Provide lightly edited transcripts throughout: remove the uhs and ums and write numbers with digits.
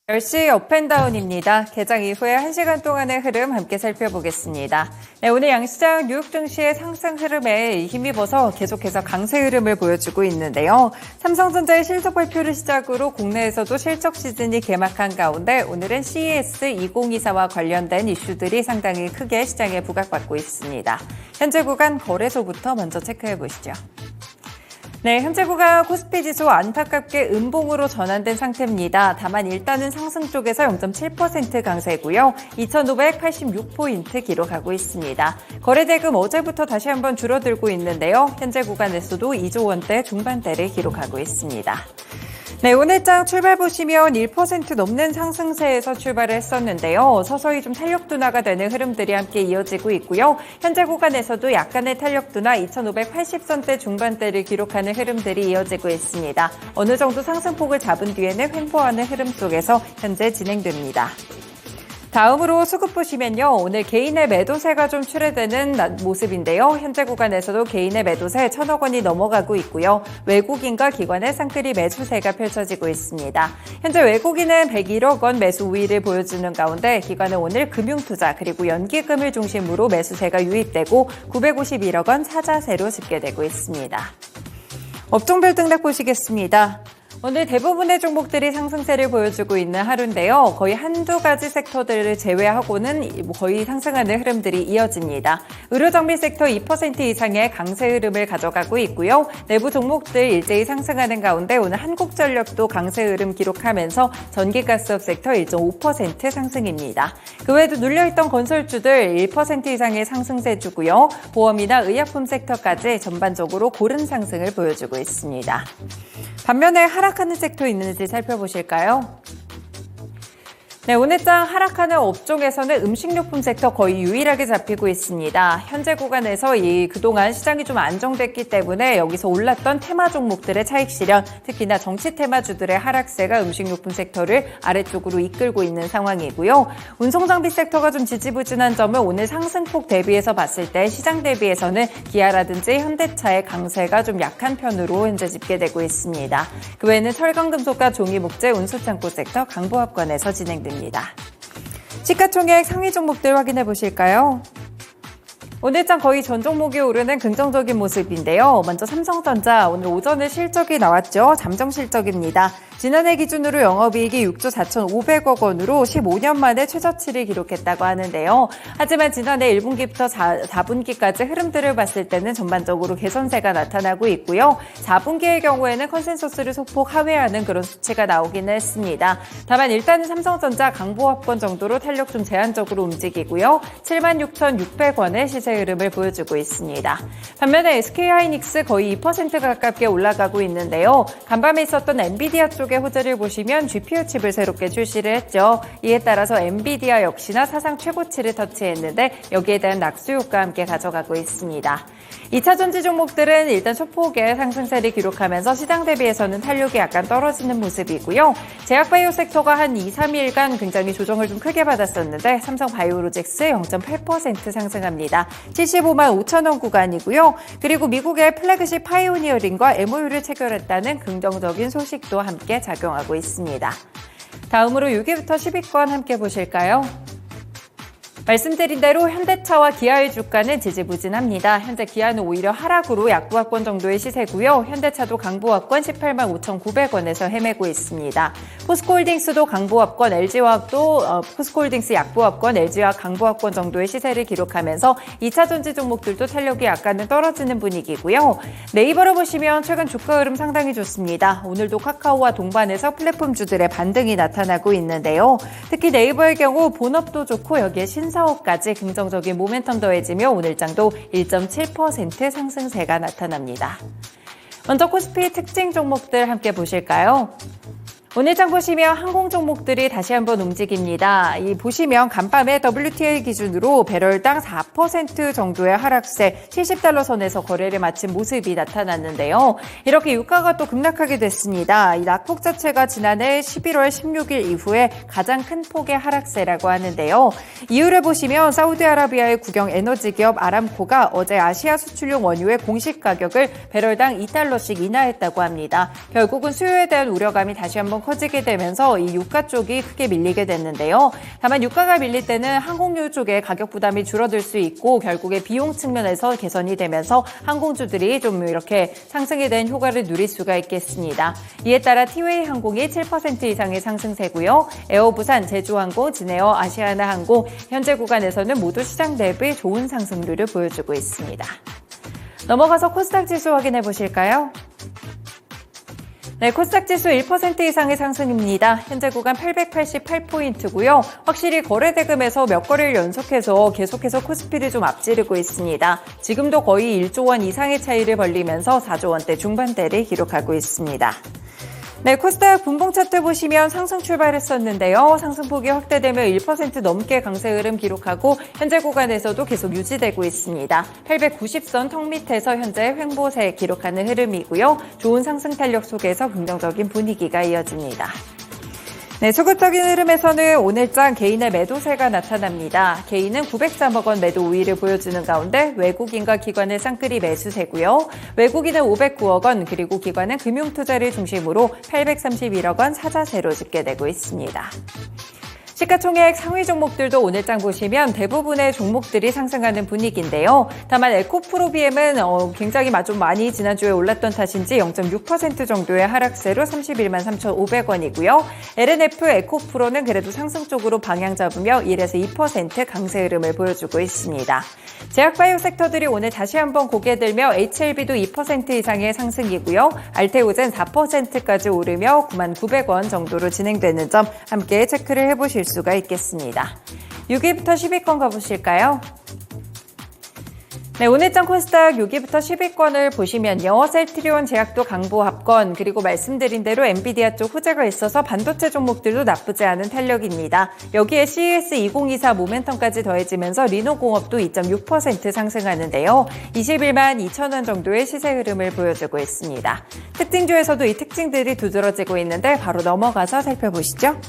10시 업앤다운입니다. 개장 이후에 1시간 동안의 흐름 함께 살펴보겠습니다. 네, 오늘 양시장 뉴욕 증시의 상승 흐름에 힘입어서 계속해서 강세 흐름을 보여주고 있는데요. 삼성전자의 실적 발표를 시작으로 국내에서도 실적 시즌이 개막한 가운데 오늘은 CES 2024와 관련된 이슈들이 상당히 크게 시장에 부각받고 있습니다. 현재 구간 거래소부터 먼저 체크해 보시죠. 네, 현재 구간 코스피 지수 안타깝게 음봉으로 전환된 상태입니다. 다만 일단은 상승 쪽에서 0.7% 강세고요. 2,586포인트 기록하고 있습니다. 거래대금 어제부터 다시 한번 줄어들고 있는데요. 현재 구간에서도 2조 원대 중반대를 기록하고 있습니다. 네, 오늘장 출발 보시면 1% 넘는 상승세에서 출발을 했었는데요. 서서히 좀 탄력 둔화가 되는 흐름들이 함께 이어지고 있고요. 현재 구간에서도 약간의 탄력 둔화 2,580선대 중반대를 기록하는 흐름들이 이어지고 있습니다. 어느 정도 상승폭을 잡은 뒤에는 횡보하는 흐름 속에서 현재 진행됩니다. 다음으로 수급 보시면요. 오늘 개인의 매도세가 좀 출회되는 모습인데요. 현재 구간에서도 개인의 매도세 1,000억 원이 넘어가고 있고요. 외국인과 기관의 쌍끌이 매수세가 펼쳐지고 있습니다. 현재 외국인은 101억 원 매수 우위를 보여주는 가운데 기관은 오늘 금융투자 그리고 연기금을 중심으로 매수세가 유입되고 951억 원 사자세로 집계되고 있습니다. 업종별 등락 보시겠습니다. 오늘 대부분의 종목들이 상승세를 보여주고 있는 하루인데요. 거의 한두 가지 섹터들을 제외하고는 거의 상승하는 흐름들이 이어집니다. 의료정비 섹터 2% 이상의 강세 흐름을 가져가고 있고요. 내부 종목들 일제히 상승하는 가운데 오늘 한국전력도 강세 흐름 기록하면서 전기가스업 섹터 1.5% 상승입니다. 그 외에도 눌려있던 건설주들 1% 이상의 상승세 주고요. 보험이나 의약품 섹터까지 전반적으로 고른 상승을 보여주고 있습니다. 반면에 하락하는 섹터 있는지 살펴보실까요? 네, 오늘장 하락하는 업종에서는 음식료품 섹터 거의 유일하게 잡히고 있습니다. 현재 구간에서 그동안 시장이 좀 안정됐기 때문에 여기서 올랐던 테마 종목들의 차익 실현, 특히나 정치 테마주들의 하락세가 음식료품 섹터를 아래쪽으로 이끌고 있는 상황이고요. 운송장비 섹터가 좀 지지부진한 점은 오늘 상승폭 대비해서 봤을 때 시장 대비해서는 기아라든지 현대차의 강세가 좀 약한 편으로 현재 집계되고 있습니다. 그 외에는 철강금속과 종이목재, 운수창고 섹터 강보합권에서 진행됩니다. 시가총액 상위 종목들 확인해 보실까요? 오늘장 거의 전 종목이 오르는 긍정적인 모습인데요. 먼저 삼성전자 오늘 오전에 실적이 나왔죠. 잠정 실적입니다. 지난해 기준으로 영업이익이 6조 4,500억 원으로 15년 만에 최저치를 기록했다고 하는데요. 하지만 지난해 1분기부터 4분기까지 흐름들을 봤을 때는 전반적으로 개선세가 나타나고 있고요. 4분기의 경우에는 컨센서스를 소폭 하회하는 그런 수치가 나오기는 했습니다. 다만 일단은 삼성전자 강보합권 정도로 탄력 좀 제한적으로 움직이고요. 76,600원의 시세 흐름을 보여주고 있습니다. 반면에 SK하이닉스 거의 2% 가깝게 올라가고 있는데요. 간밤에 있었던 엔비디아 쪽의 호재를 보시면 GPU 칩을 새롭게 출시를 했죠. 이에 따라서 엔비디아 역시나 사상 최고치를 터치했는데 여기에 대한 낙수효과 함께 가져가고 있습니다. 2차 전지 종목들은 일단 소폭의 상승세를 기록하면서 시장 대비해서는 탄력이 약간 떨어지는 모습이고요. 제약바이오 섹터가 한 2, 3일간 굉장히 조정을 좀 크게 받았었는데 삼성바이오로직스 0.8% 상승합니다. 75만 5천 원 구간이고요. 그리고 미국의 플래그십 파이오니어링과 MOU를 체결했다는 긍정적인 소식도 함께 작용하고 있습니다. 다음으로 6위부터 10위권 함께 보실까요? 말씀드린 대로 현대차와 기아의 주가는 지지부진합니다. 현재 기아는 오히려 하락으로 약보합권 정도의 시세고요. 현대차도 강보합권 18만 5,900원에서 헤매고 있습니다. 포스코홀딩스도 강보합권, LG화학도 포스코홀딩스 약보합권, LG화학 강보합권 정도의 시세를 기록하면서 2차 전지 종목들도 탄력이 약간은 떨어지는 분위기고요. 네이버를 보시면 최근 주가 흐름 상당히 좋습니다. 오늘도 카카오와 동반해서 플랫폼주들의 반등이 나타나고 있는데요. 특히 네이버의 경우 본업도 좋고 여기에 신사업까지 긍정적인 모멘텀 더해지며 오늘장도 1.7% 상승세가 나타납니다. 먼저 코스피 특징 종목들 함께 보실까요? 오늘장 보시면 항공 종목들이 다시 한번 움직입니다. 보시면 간밤에 WTI 기준으로 배럴당 4% 정도의 하락세 70달러 선에서 거래를 마친 모습이 나타났는데요. 이렇게 유가가 또 급락하게 됐습니다. 이 낙폭 자체가 지난해 11월 16일 이후에 가장 큰 폭의 하락세라고 하는데요. 이유를 보시면 사우디아라비아의 국영 에너지 기업 아람코가 어제 아시아 수출용 원유의 공식 가격을 배럴당 2달러씩 인하했다고 합니다. 결국은 수요에 대한 우려감이 다시 한번 영향은 커지게 되면서 이 유가 쪽이 크게 밀리게 됐는데요. 다만 유가가 밀릴 때는 항공유 쪽에 가격 부담이 줄어들 수 있고 결국에 비용 측면에서 개선이 되면서 항공주들이 좀 이렇게 상승에 대한 효과를 누릴 수가 있겠습니다. 이에 따라 티웨이 항공이 7% 이상의 상승세고요. 에어부산, 제주항공, 진에어, 아시아나항공 현재 구간에서는 모두 시장 대비 좋은 상승률을 보여주고 있습니다. 넘어가서 코스닥 지수 확인해 보실까요? 네, 코스닥 지수 1% 이상의 상승입니다. 현재 구간 888포인트고요. 확실히 거래대금에서 몇 거래를 연속해서 계속해서 코스피를 좀 앞지르고 있습니다. 지금도 거의 1조 원 이상의 차이를 벌리면서 4조 원대 중반대를 기록하고 있습니다. 네, 코스닥 분봉 차트 보시면 상승 출발했었는데요. 상승폭이 확대되며 1% 넘게 강세 흐름 기록하고 현재 구간에서도 계속 유지되고 있습니다. 890선 턱 밑에서 현재 횡보세 기록하는 흐름이고요. 좋은 상승 탄력 속에서 긍정적인 분위기가 이어집니다. 네, 소극적인 흐름에서는 오늘장 개인의 매도세가 나타납니다. 개인은 903억 원 매도 우위를 보여주는 가운데 외국인과 기관의 쌍끌이 매수세고요. 외국인은 509억 원 그리고 기관은 금융투자를 중심으로 831억 원 사자세로 집계되고 있습니다. 시가총액 상위 종목들도 오늘장 보시면 대부분의 종목들이 상승하는 분위기인데요. 다만 에코프로비엠은 굉장히 좀 많이 지난주에 올랐던 탓인지 0.6% 정도의 하락세로 31만 3,500원이고요. LNF 에코프로는 그래도 상승 쪽으로 방향 잡으며 1에서 2% 강세 흐름을 보여주고 있습니다. 제약바이오 섹터들이 오늘 다시 한번 고개 들며 HLB도 2% 이상의 상승이고요. 알테오젠 4%까지 오르며 9만 900원 정도로 진행되는 점 함께 체크를 해보실 수가 있겠습니다. 6위부터 10위권 가보실까요? 네, 오늘장 코스닥 6위부터 10위권을 보시면요. 셀트리온 제약도 강보합권 그리고 말씀드린 대로 엔비디아 쪽 호재가 있어서 반도체 종목들도 나쁘지 않은 탄력입니다. 여기에 CES 2024 모멘텀까지 더해지면서 리노공업도 2.6% 상승하는데요. 21만 2천 원 정도의 시세 흐름을 보여주고 있습니다. 특징주에서도 이 특징들이 두드러지고 있는데 바로 넘어가서 살펴보시죠.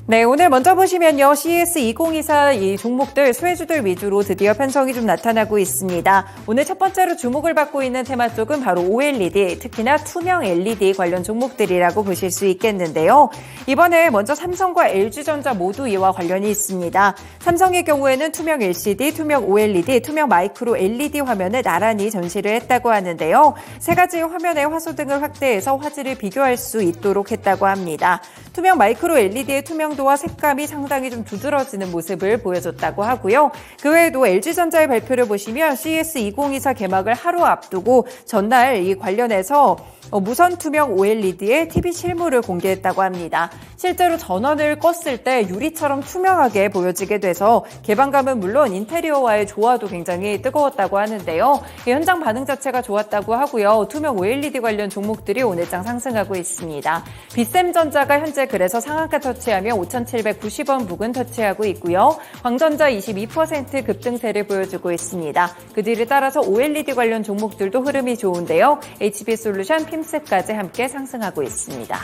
네, 오늘 먼저 보시면요. CES 2024 이 종목들 수혜주들 위주로 드디어 편성이 좀 나타나고 있습니다. 오늘 첫 번째로 주목을 받고 있는 테마 쪽은 바로 OLED, 특히나 투명 LED 관련 종목들이라고 보실 수 있겠는데요. 이번에 먼저 삼성과 LG전자 모두 이와 관련이 있습니다. 삼성의 경우에는 투명 LCD, 투명 OLED, 투명 마이크로 LED 화면을 나란히 전시를 했다고 하는데요. 세 가지 화면의 화소 등을 확대해서 화질을 비교할 수 있도록 했다고 합니다. 투명 마이크로 LED의 투명도와 색감이 상당히 좀 두드러지는 모습을 보여줬다고 하고요. 그 외에도 LG전자의 발표를 보시면 CES 2024 개막을 하루 앞두고 전날 이 관련해서 무선 투명 OLED의 TV 실물을 공개했다고 합니다. 실제로 전원을 껐을 때 유리처럼 투명하게 보여지게 돼서 개방감은 물론 인테리어와의 조화도 굉장히 뜨거웠다고 하는데요. 현장 반응 자체가 좋았다고 하고요. 투명 OLED 관련 종목들이 오늘장 상승하고 있습니다. 빗셈전자가 현재 그래서 상한가 터치하며 5,790원 부근 터치하고 있고요. 광전자 22% 급등세를 보여주고 있습니다. 그 뒤를 따라서 OLED 관련 종목들도 흐름이 좋은데요. HB솔루션, 핀스까지 함께 상승하고 있습니다.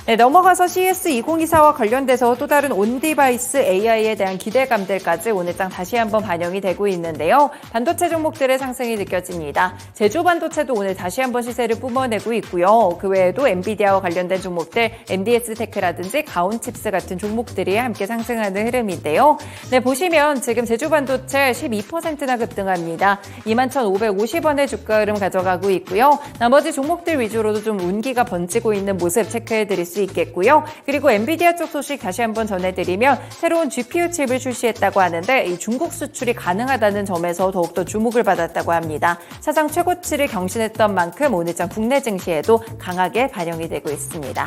네, 넘어가서 CES 2024와 관련돼서 또 다른 온디바이스 AI에 대한 기대감들까지 오늘장 다시 한번 반영이 되고 있는데요. 반도체 종목들의 상승이 느껴집니다. 제조반도체도 오늘 다시 한번 시세를 뿜어내고 있고요. 그 외에도 엔비디아와 관련된 종목들, MDS테크라든지 가온칩스 같은 종목들이 함께 상승하는 흐름인데요. 네, 보시면 지금 제조반도체 12%나 급등합니다. 21,550원의 주가 흐름 가져가고 있고요. 나머지 종목들 위주로도 좀 운기가 번지고 있는 모습 체크해드릴 수 있겠고요. 그리고 엔비디아 쪽 소식 다시 한번 전해드리면 새로운 GPU 칩을 출시했다고 하는데 이 중국 수출이 가능하다는 점에서 더욱더 주목을 받았다고 합니다. 사상 최고치를 경신했던 만큼 오늘장 국내 증시에도 강하게 반영이 되고 있습니다.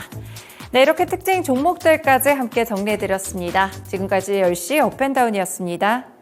네, 이렇게 특징 종목들까지 함께 정리해드렸습니다. 지금까지 10시 업앤다운이었습니다.